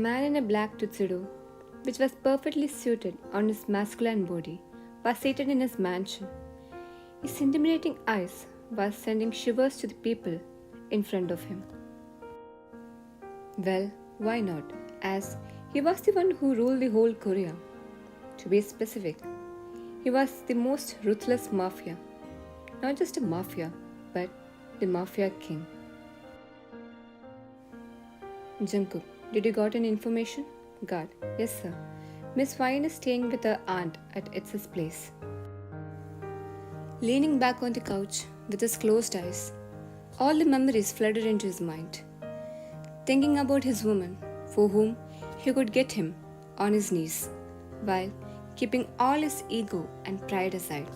man in a black tuxedo, which was perfectly suited on his masculine body, was seated in his mansion. His intimidating eyes was sending shivers to the people in front of him. Well, why not? As he was the one who ruled the whole Korea. To be specific, he was the most ruthless mafia. Not just a mafia, but the mafia king. Jungkook, did you got any information? God, yes sir. Miss Vine is staying with her aunt at Etz's place. Leaning back on the couch with his closed eyes, all the memories flooded into his mind. Thinking about his woman, for whom he could get him on his knees, while keeping all his ego and pride aside.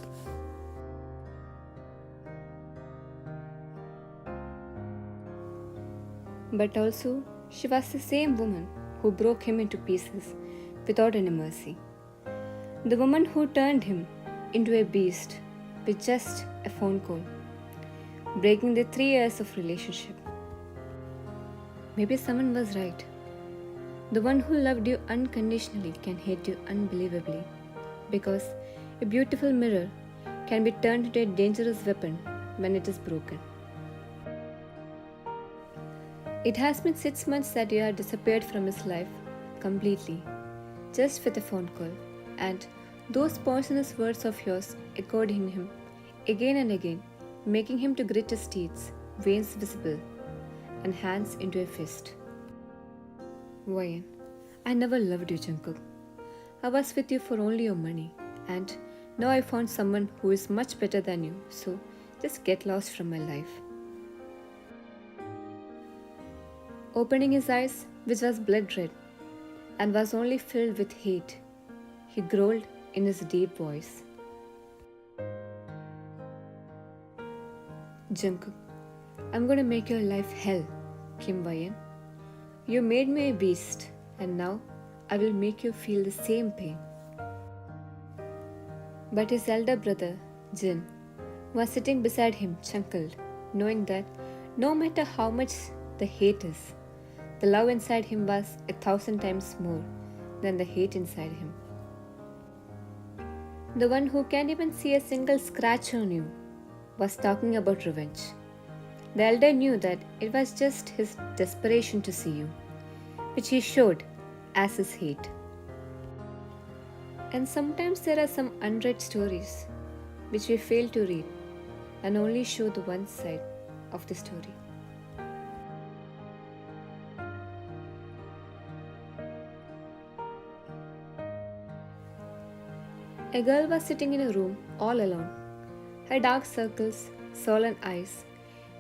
But also, she was the same woman who broke him into pieces without any mercy. The woman who turned him into a beast with just a phone call, breaking the 3 years of relationship. Maybe someone was right. The one who loved you unconditionally can hate you unbelievably, because a beautiful mirror can be turned into a dangerous weapon when it is broken. It has been 6 months that you have disappeared from his life completely, just with a phone call, and those poisonous words of yours echoed in him again and again, making him to grit his teeth, veins visible, and hands into a fist. Ryan, I never loved you, Jungkook. I was with you for only your money, and now I found someone who is much better than you, so just get lost from my life. Opening his eyes, which was blood red and was only filled with hate, he growled in his deep voice. Jungkook, I'm gonna make your life hell, Kim Wayan. You made me a beast, and now I will make you feel the same pain. But his elder brother, Jin, was sitting beside him, chuckled, knowing that no matter how much the hate is, the love inside him was 1,000 times more than the hate inside him. The one who can't even see a single scratch on you was talking about revenge. The elder knew that it was just his desperation to see you, which he showed as his hate. And sometimes there are some unread stories which we fail to read and only show the one side of the story. A girl was sitting in a room all alone. Her dark circles, sullen eyes,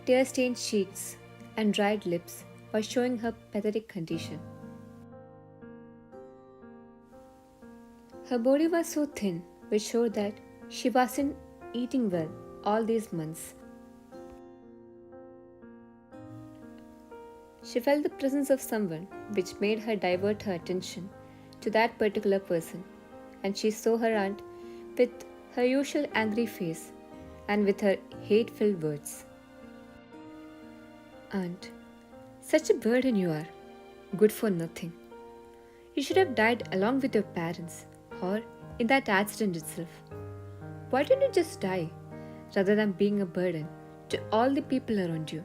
tear-stained cheeks, and dried lips were showing her pathetic condition. Her body was so thin, which showed that she wasn't eating well all these months. She felt the presence of someone, which made her divert her attention to that particular person, and she saw her aunt with her usual angry face and with her hate-filled words. Aunt, such a burden you are, good for nothing. You should have died along with your parents, or in that accident itself. Why didn't you just die, rather than being a burden to all the people around you?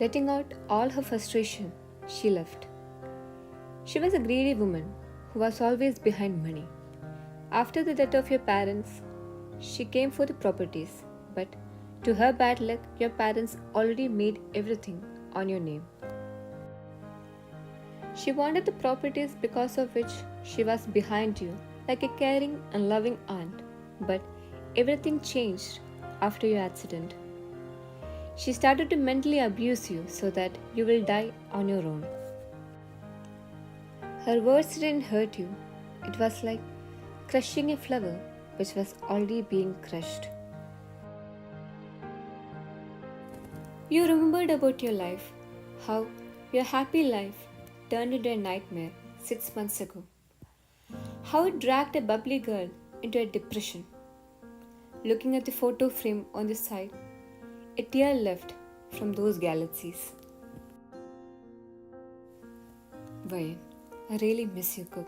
Letting out all her frustration, she left. She was a greedy woman who was always behind money. After the death of your parents, she came for the properties, but to her bad luck, your parents already made everything on your name. She wanted the properties because of which she was behind you, like a caring and loving aunt, but everything changed after your accident. She started to mentally abuse you so that you will die on your own. Her words didn't hurt you. It was like crushing a flower which was already being crushed. You remembered about your life, how your happy life turned into a nightmare 6 months ago. How it dragged a bubbly girl into a depression. Looking at the photo frame on the side, A tear left from those galaxies. Vayan, I really miss you, Cook,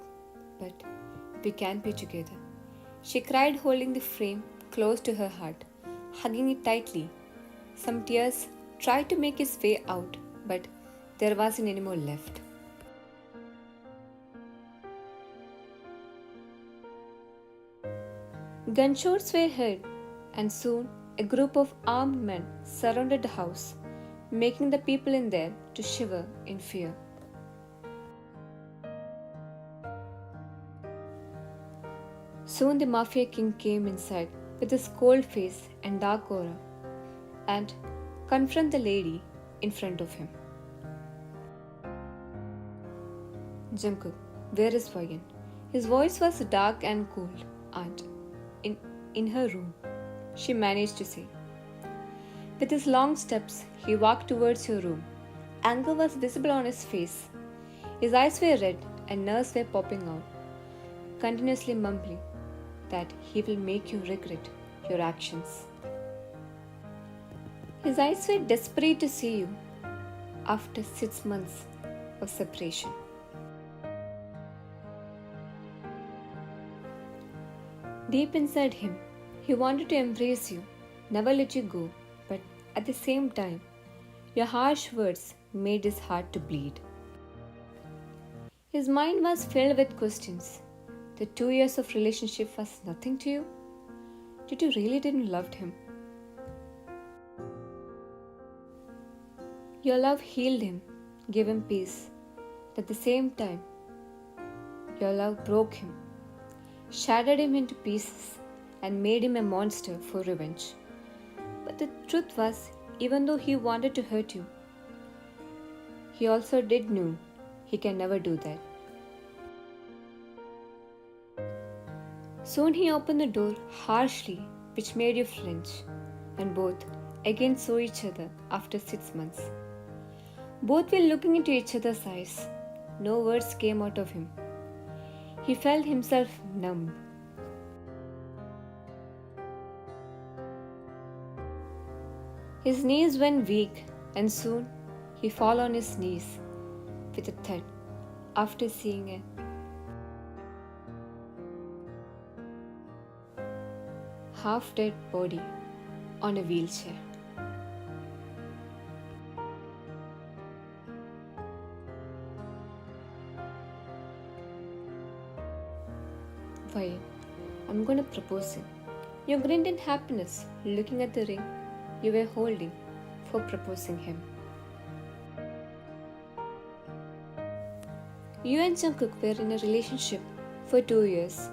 but we can't be together. She cried, holding the frame close to her heart, hugging it tightly. Some tears tried to make its way out, but there wasn't any more left. Gunshots were heard, and soon a group of armed men surrounded the house, making the people in there to shiver in fear. Soon the Mafia King came inside with his cold face and dark aura and confronted the lady in front of him. Jungkook, where is Vayan? His voice was dark and cold, and in her room, she managed to say. With his long steps, he walked towards your room. Anger was visible on his face. His eyes were red and nerves were popping out, continuously mumbling that he will make you regret your actions. His eyes were desperate to see you after 6 months of separation. Deep inside him, he wanted to embrace you, never let you go, but at the same time, your harsh words made his heart to bleed. His mind was filled with questions. The 2 years of relationship was nothing to you? Did you really didn't love him? Your love healed him, gave him peace. At the same time, your love broke him, shattered him into pieces, and made him a monster for revenge. But the truth was, even though he wanted to hurt you, he also did know he can never do that. Soon he opened the door harshly, which made you flinch, and both again saw each other after 6 months. Both were looking into each other's eyes. No words came out of him. He felt himself numb. His knees went weak, and soon he fell on his knees with a thud after seeing a half-dead body on a wheelchair. Why? I'm gonna propose him. You grinned in happiness, looking at the ring you were holding for proposing him. You and Jungkook were in a relationship for 2 years.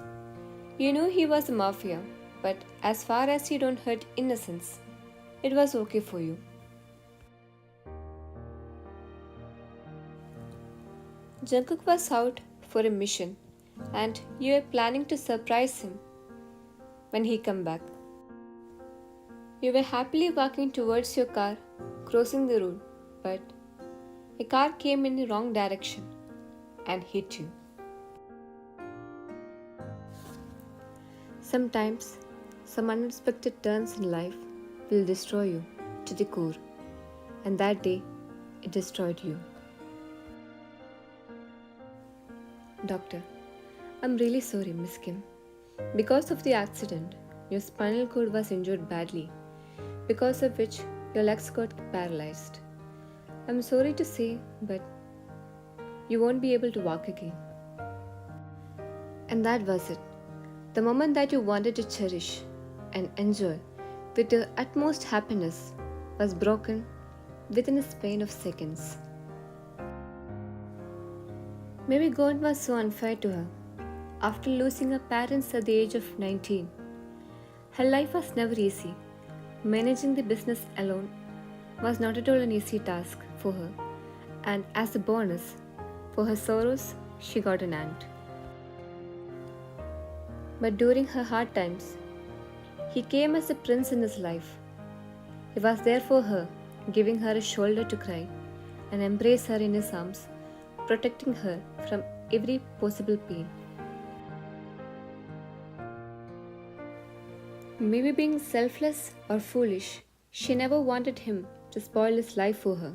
You knew he was a mafia, but as far as he don't hurt innocence, it was okay for you. Jungkook was out for a mission, and you were planning to surprise him when he come back. You were happily walking towards your car, crossing the road, but a car came in the wrong direction and hit you. Sometimes, some unexpected turns in life will destroy you to the core, and that day, it destroyed you. Doctor, I'm really sorry, Miss Kim. Because of the accident, your spinal cord was injured badly, because of which your legs got paralyzed. I'm sorry to say, but you won't be able to walk again. And that was it. The moment that you wanted to cherish and enjoy with your utmost happiness was broken within a span of seconds. Maybe God was so unfair to her. After losing her parents at the age of 19, her life was never easy. Managing the business alone was not at all an easy task for her, and as a bonus for her sorrows, she got an aunt. But during her hard times, he came as a prince in his life. He was there for her, giving her a shoulder to cry and embrace her in his arms, protecting her from every possible pain. Maybe being selfless or foolish, She never wanted him to spoil his life for her,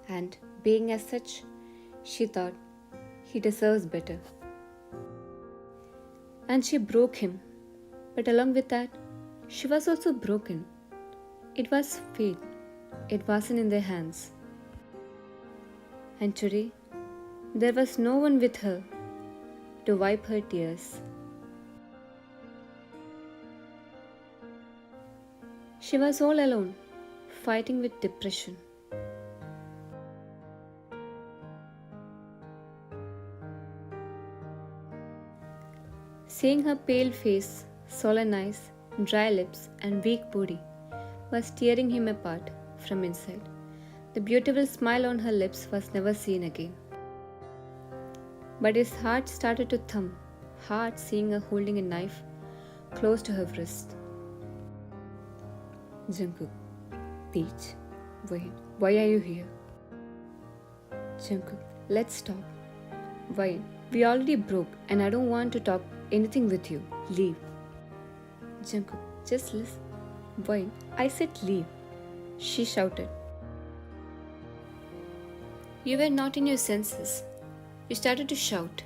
and being as such, she thought he deserves better. And she broke him, but along with that, she was also broken. It was fate, it wasn't in their hands. And today, there was no one with her to wipe her tears. She was all alone, fighting with depression. Seeing her pale face, sullen eyes, dry lips, and weak body was tearing him apart from inside. The beautiful smile on her lips was never seen again. But his heart started to thump, hard seeing her holding a knife close to her wrist. Jungkook, Peach, why are you here? Jungkook, let's talk. Why? We already broke and I don't want to talk anything with you. Leave. Jungkook, just listen. Why? I said leave. She shouted. You were not in your senses. You started to shout.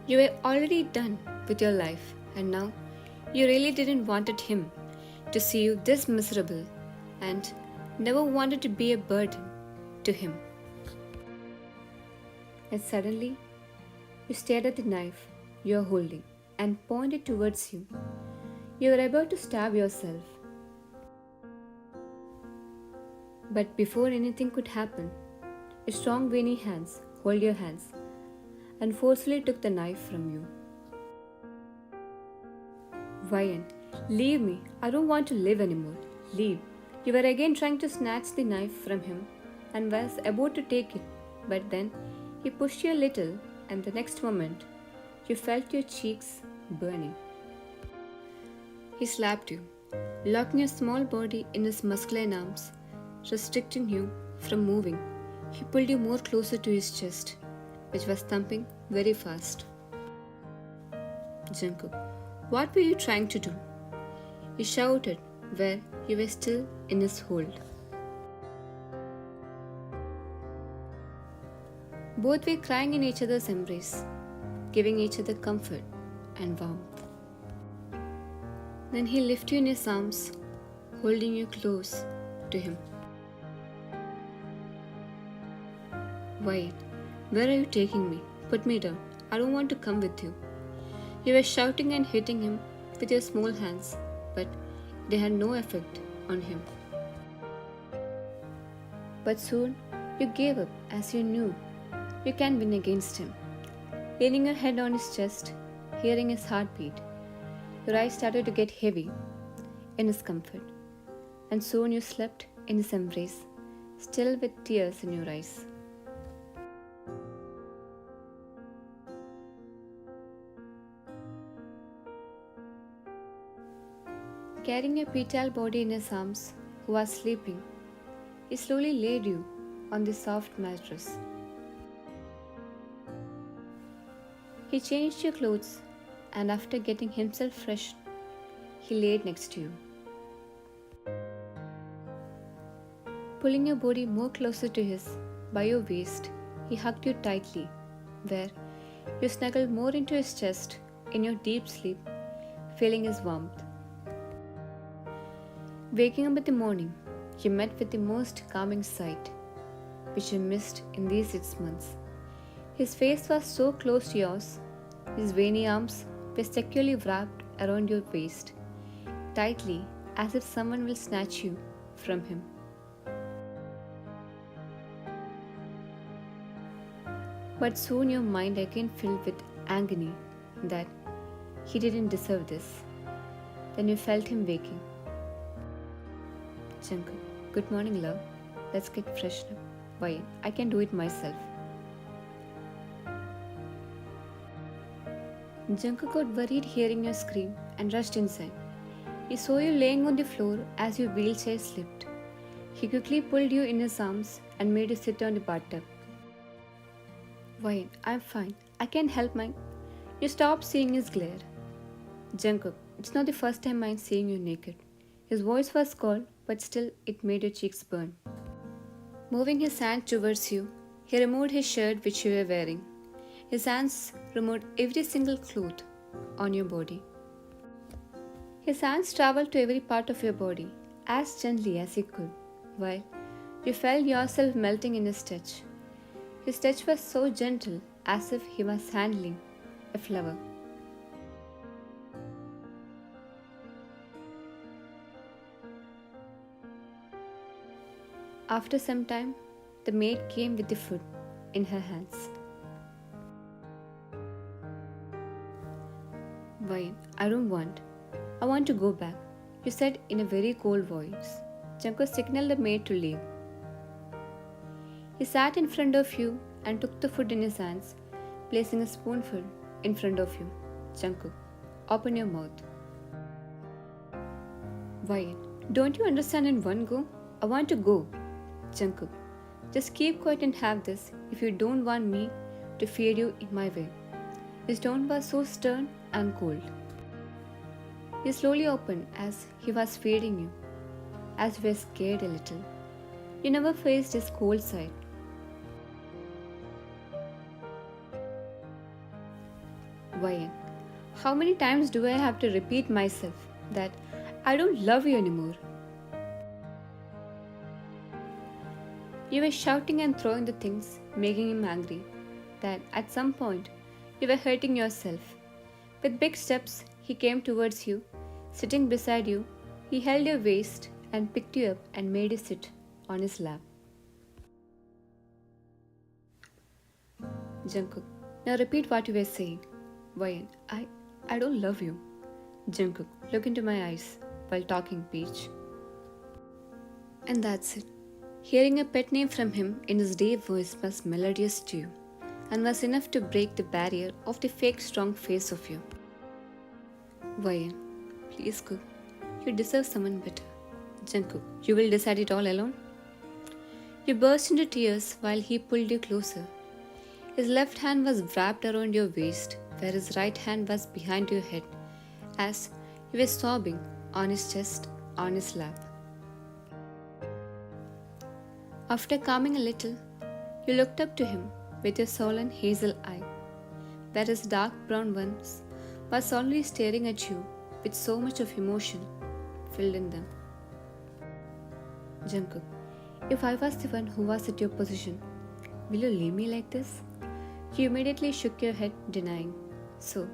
You were already done with your life and now you really didn't wanted him to see you this miserable and never wanted to be a burden to him. And suddenly, you stared at the knife you are holding and pointed towards you. You were about to stab yourself. But before anything could happen, a strong veiny hands held your hands and forcefully took the knife from you. Vian, leave me. I don't want to live anymore. Leave. You were again trying to snatch the knife from him and was about to take it, but then he pushed you a little and the next moment you felt your cheeks burning. He slapped you, locking your small body in his muscular arms, restricting you from moving. He pulled you more closer to his chest, which was thumping very fast. Jungkook, what were you trying to do? He shouted where you were still in his hold. Both were crying in each other's embrace, giving each other comfort and warmth. Then he lifted you in his arms, holding you close to him. Wait, where are you taking me? Put me down. I don't want to come with you. You were shouting and hitting him with your small hands, but they had no effect on him. But soon you gave up as you knew you can win against him. Leaning your head on his chest, hearing his heartbeat, your eyes started to get heavy in his comfort, and soon you slept in his embrace, still with tears in your eyes. Carrying your petite body in his arms, who was sleeping, he slowly laid you on the soft mattress. He changed your clothes and after getting himself fresh, he laid next to you. Pulling your body more closer to his by your waist, he hugged you tightly, where you snuggled more into his chest in your deep sleep, feeling his warmth. Waking up in the morning, you met with the most calming sight, which you missed in these 6 months. His face was so close to yours, his veiny arms were securely wrapped around your waist, tightly as if someone will snatch you from him. But soon your mind again filled with agony that he didn't deserve this. Then you felt him waking. Jungkook, good morning, love. Let's get freshened up. Why? I can do it myself. Jungkook got worried hearing your scream and rushed inside. He saw you laying on the floor as your wheelchair slipped. He quickly pulled you in his arms and made you sit on the bathtub. Why? I'm fine. I can't help mine. You stopped seeing his glare. Jungkook, it's not the first time I'm seeing you naked. His voice was cold but still it made your cheeks burn. Moving his hand towards you, he removed his shirt which you were wearing. His hands removed every single cloth on your body. His hands traveled to every part of your body as gently as he could, while you felt yourself melting in his touch. His touch was so gentle as if he was handling a flower. After some time, the maid came with the food in her hands. Why? I don't want. I want to go back, you said in a very cold voice. Janko signaled the maid to leave. He sat in front of you and took the food in his hands, placing a spoonful in front of you. Janko, open your mouth. Why? Don't you understand in one go? I want to go. Jungkook, just keep quiet and have this if you don't want me to feed you in my way. His tone was so stern and cold. He slowly opened as he was feeding you, as you were scared a little. You never faced his cold side. Why? How many times do I have to repeat myself that I don't love you anymore? You were shouting and throwing the things, making him angry, that at some point you were hurting yourself. With big steps, he came towards you. Sitting beside you, he held your waist and picked you up and made you sit on his lap. Jungkook, now repeat what you were saying. Why? I don't love you. Jungkook, look into my eyes while talking, Peach. And that's it. Hearing a pet name from him in his deep voice was melodious to you and was enough to break the barrier of the fake strong face of you. Why? Please, Cook. You deserve someone better. Jungkook, you will decide it all alone? You burst into tears while he pulled you closer. His left hand was wrapped around your waist, where his right hand was behind your head, as you were sobbing on his chest, on his lap. After calming a little, you looked up to him with your sullen hazel eye, where his dark brown ones was solely staring at you with so much of emotion filled in them. Jungkook, if I was the one who was at your position, will you leave me like this? You immediately shook your head, denying. So,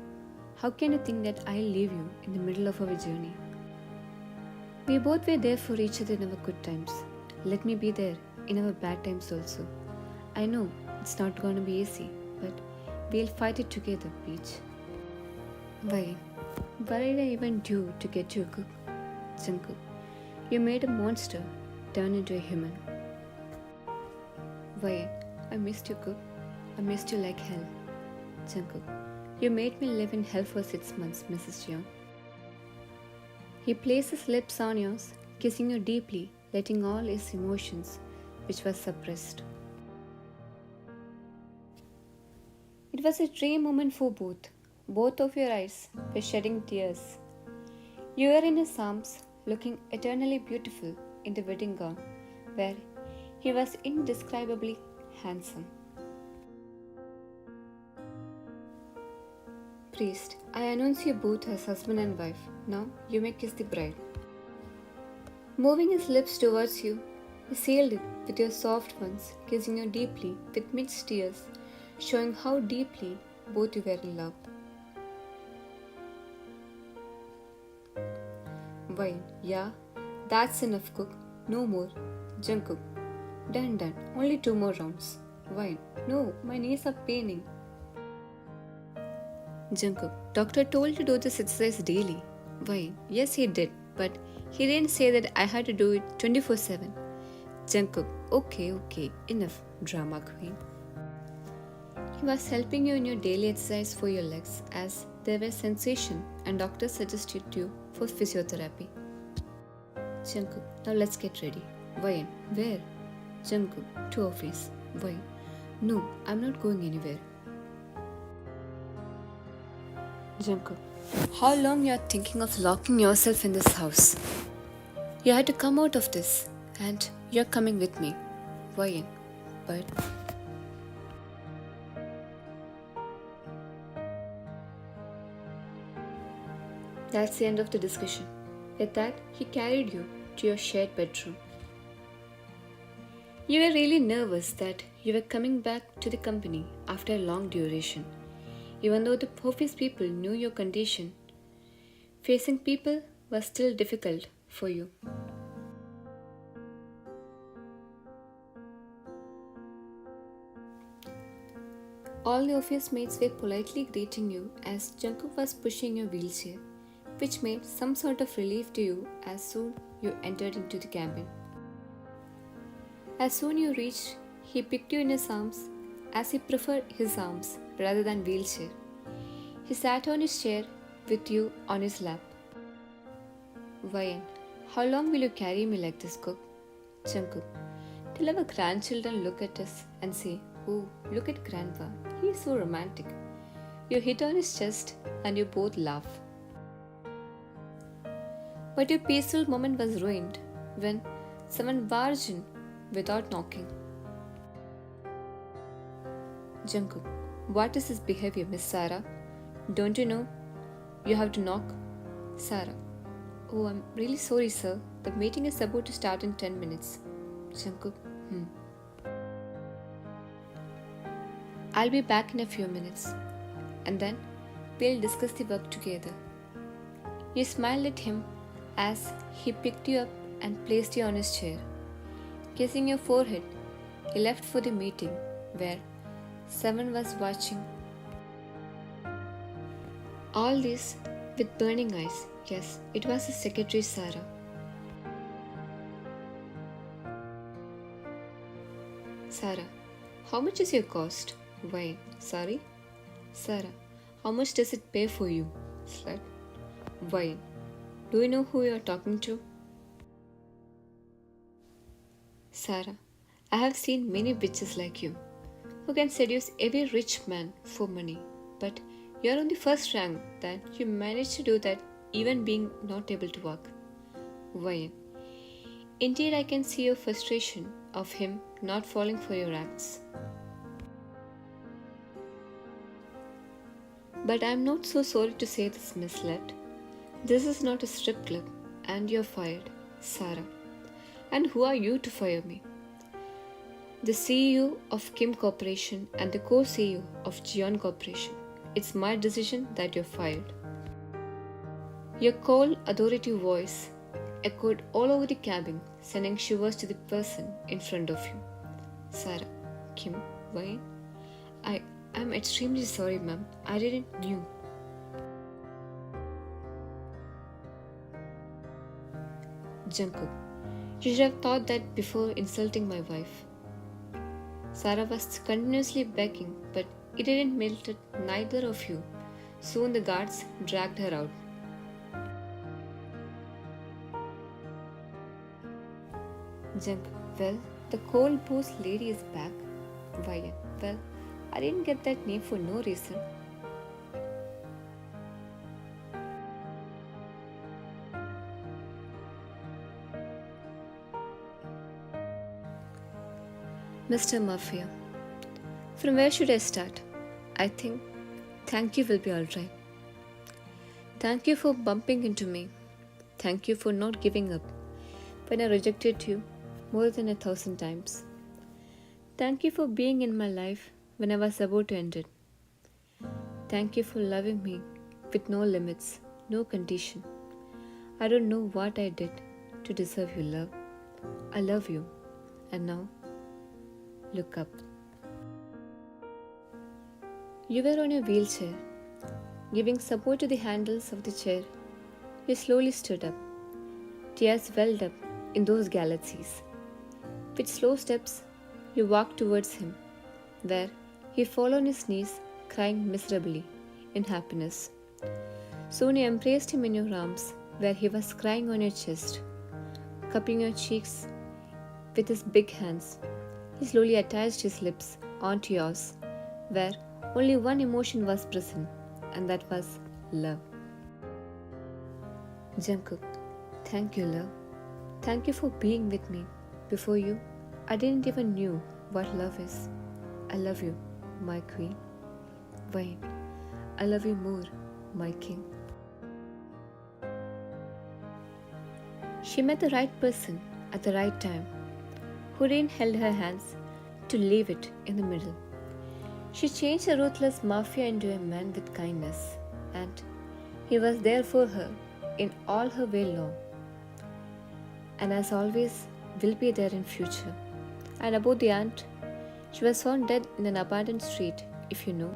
how can you think that I'll leave you in the middle of our journey? We both were there for each other in our good times. Let me be there in our bad times also. I know it's not gonna be easy, but we'll fight it together, Peach. Why? What did I even do to get you, Cook? Jungkook, you made a monster turn into a human. Why? I missed you, Cook. I missed you like hell. Jungkook, you made me live in hell for 6 months, Mrs. Jeon. He placed his lips on yours, kissing you deeply, letting all his emotions, which was suppressed. It was a dream moment for both. Both of your eyes were shedding tears. You were in his arms, looking eternally beautiful in the wedding gown, where he was indescribably handsome. Priest, I announce you both as husband and wife. Now you may kiss the bride. Moving his lips towards you, he sealed it with your soft ones, kissing you deeply with mixed tears, showing how deeply both you were in love. Why, yeah, that's enough, Cook. No more. Jungkook, done. Only 2 more rounds. Why? No, my knees are paining. Jungkook, doctor told to do this exercise daily. Why? Yes, he did, but he didn't say that I had to do it 24/7. Jungkook, okay, enough, drama queen. He was helping you in your daily exercise for your legs as there were sensation and doctor suggested you for physiotherapy. Jungkook, now let's get ready. Why? Where? Jungkook, to office. Why? No, I'm not going anywhere. Jungkook, how long you're thinking of locking yourself in this house? You had to come out of this, and you're coming with me. Why? But that's the end of the discussion. With that, he carried you to your shared bedroom. You were really nervous that you were coming back to the company after a long duration. Even though the office people knew your condition, facing people was still difficult for you. All the office mates were politely greeting you as Jungkook was pushing your wheelchair, which made some sort of relief to you as soon you entered into the cabin. As soon you reached, he picked you in his arms as he preferred his arms rather than wheelchair. He sat on his chair with you on his lap. Vayan, how long will you carry me like this, Cook? Jungkook, till our grandchildren look at us and say, "Oh, look at Grandpa, he is so romantic." You hit on his chest and you both laugh. But your peaceful moment was ruined when someone barged in without knocking. Jungkook, what is this behavior, Miss Sarah? Don't you know you have to knock? Sarah, oh, I'm really sorry, sir. The meeting is about to start in 10 minutes. Jungkook, I'll be back in a few minutes, and then we'll discuss the work together. You smiled at him as he picked you up and placed you on his chair. Kissing your forehead, he left for the meeting where someone was watching. All this with burning eyes. Yes, it was his secretary Sarah. Sarah, how much is your cost? Why, sorry? Sarah, how much does it pay for you? Slut. Why? Do you know who you are talking to? Sarah, I have seen many bitches like you who can seduce every rich man for money, but you are on the first rank that you managed to do that even being not able to walk. Why? Indeed, I can see your frustration of him not falling for your acts. But I am not so sorry to say this, Miss Let. This is not a strip club, and you're fired, Sarah. And who are you to fire me? The CEO of Kim Corporation and the co-CEO of Gion Corporation. It's my decision that you're fired. Your cold, authoritative voice echoed all over the cabin, sending shivers to the person in front of you. Sarah, Kim, why? I'm extremely sorry, ma'am. I didn't know. Jungkook, you should have thought that before insulting my wife. Sarah was continuously begging, but it didn't melt neither of you. Soon the guards dragged her out. Jungkook, well, the cold post lady is back. Why? Well, I didn't get that name for no reason. Mr. Mafia, from where should I start? I think thank you will be alright. Thank you for bumping into me. Thank you for not giving up when I rejected you more than 1,000 times. Thank you for being in my life when I was about to end it. Thank you for loving me with no limits, no condition. I don't know what I did to deserve your love. I love you. And now, look up. You were on a wheelchair, giving support to the handles of the chair. You slowly stood up. Tears welled up in those galaxies. With slow steps, you walked towards him, where he fell on his knees, crying miserably in happiness. Soon you embraced him in your arms, where he was crying on your chest, cupping your cheeks with his big hands. He slowly attached his lips onto yours, where only one emotion was present, and that was love. Jungkook, thank you, love. Thank you for being with me. Before you, I didn't even knew what love is. I love you, my queen. Wayne, I love you more, my king. She met the right person at the right time, who didn't hold her hands to leave it in the middle. She changed a ruthless mafia into a man with kindness, and he was there for her in all her way long, and as always will be there in future. And about the aunt, she was found dead in an abandoned street, if you know.